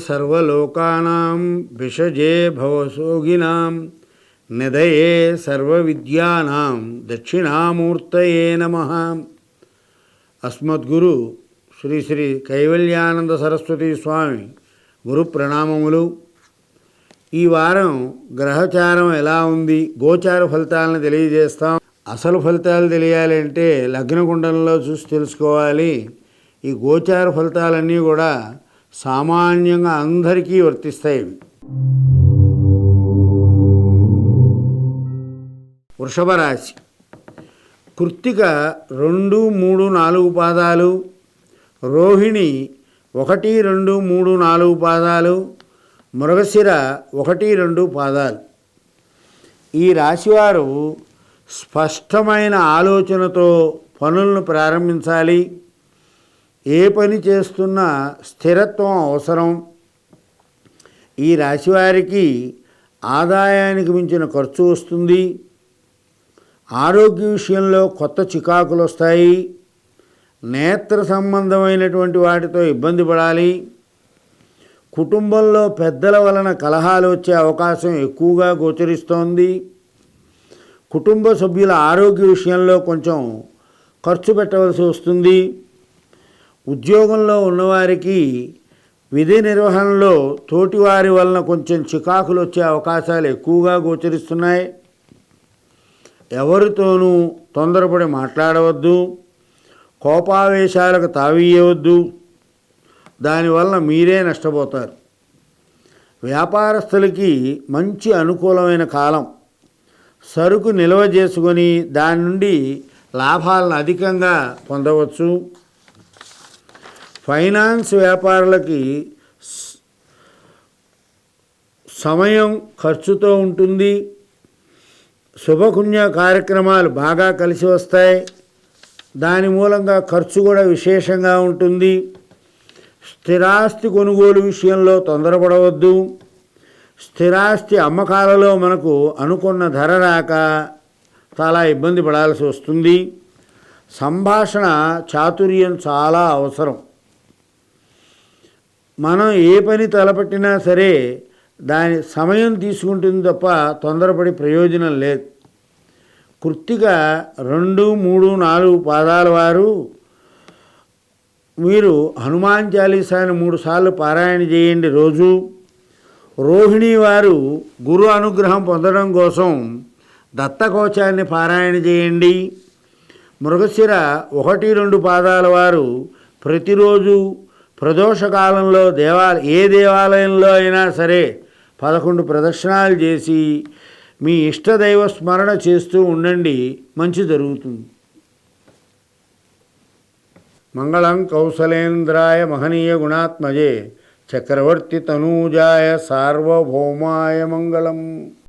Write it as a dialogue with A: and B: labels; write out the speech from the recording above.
A: సర్వలోకానాం విషజే భవసోగినాం నిధయే సర్వవిద్యానాం దక్షిణామూర్తయే నమః. అస్మద్గురు శ్రీ శ్రీ కైవల్యానంద సరస్వతి స్వామి గురు ప్రణామములు. ఈ వారం గ్రహచారం ఎలా ఉంది, గోచార ఫలితాలను తెలియజేస్తాం. అసలు ఫలితాలు తెలియాలి అంటే లగ్నకుండంలో చూసి తెలుసుకోవాలి. ఈ గోచార ఫలితాలన్నీ కూడా సామాన్యంగా అందరికీ వర్తిస్తాయి. వృషభ రాశి. కృత్తిక 2, 3, 4 పాదాలు, రోహిణి 1, 2, 3, 4 పాదాలు, మృగశిర 1, 2 పాదాలు. ఈ రాశివారు స్పష్టమైన ఆలోచనతో పనులను ప్రారంభించాలి. ఏ పని చేస్తున్నా స్థిరత్వం అవసరం. ఈ రాశివారికి ఆదాయానికి మించిన ఖర్చు వస్తుంది. ఆరోగ్య విషయంలో కొత్త చికాకులు వస్తాయి. నేత్ర సంబంధమైనటువంటి వాటితో ఇబ్బంది పడాలి. కుటుంబంలో పెద్దల వలన కలహాలు వచ్చే అవకాశం ఎక్కువగా గోచరిస్తోంది. కుటుంబ సభ్యుల ఆరోగ్య విషయంలో కొంచెం ఖర్చు పెట్టవలసి వస్తుంది. ఉద్యోగంలో ఉన్నవారికి విధి నిర్వహణలో తోటివారి వలన కొంచెం చికాకులు వచ్చే అవకాశాలు ఎక్కువగా గోచరిస్తున్నాయి. ఎవరితోనూ తొందరపడి మాట్లాడవద్దు. కోపావేశాలకు తావీయవద్దు. దానివల్ల మీరే నష్టపోతారు. వ్యాపారస్తులకి మంచి అనుకూలమైన కాలం. సరుకు నిల్వ చేసుకొని దాని నుండి లాభాలను అధికంగా పొందవచ్చు. ఫైనాన్స్ వ్యాపారులకి సమయం ఖర్చుతో ఉంటుంది. శుభపుణ్య కార్యక్రమాలు బాగా కలిసి వస్తాయి. దాని మూలంగా ఖర్చు కూడా విశేషంగా ఉంటుంది. స్థిరాస్తి కొనుగోలు విషయంలో తొందరపడవద్దు. స్థిరాస్తి అమ్మకాలలో మనకు అనుకున్న ధర రాక చాలా ఇబ్బంది పడాల్సి వస్తుంది. సంభాషణ చాతుర్యం చాలా అవసరం. మనం ఏ పని తలపెట్టినా సరే దాని సమయం తీసుకుంటుంది తప్ప తొందరపడి ప్రయోజనం లేదు. కృత్తిక 2, 3, 4 పాదాల వారు మీరు హనుమాన్ చాలీసాని 3 సార్లు పారాయణ చేయండి రోజు. రోహిణి వారు గురు అనుగ్రహం పొందడం కోసం దత్తకోశాన్ని పారాయణ చేయండి. మృగశిర 1, 2 పాదాల వారు ప్రతిరోజు ప్రదోషకాలంలో ఏ దేవాలయంలో అయినా సరే 11 ప్రదక్షిణాలు చేసి మీ ఇష్టదైవ స్మరణ చేస్తూ ఉండండి. మంచి జరుగుతుంది. మంగళం కౌసలేంద్రాయ మహనీయ గుణాత్మజే చక్రవర్తి తనూజాయ సార్వభౌమాయ మంగళం.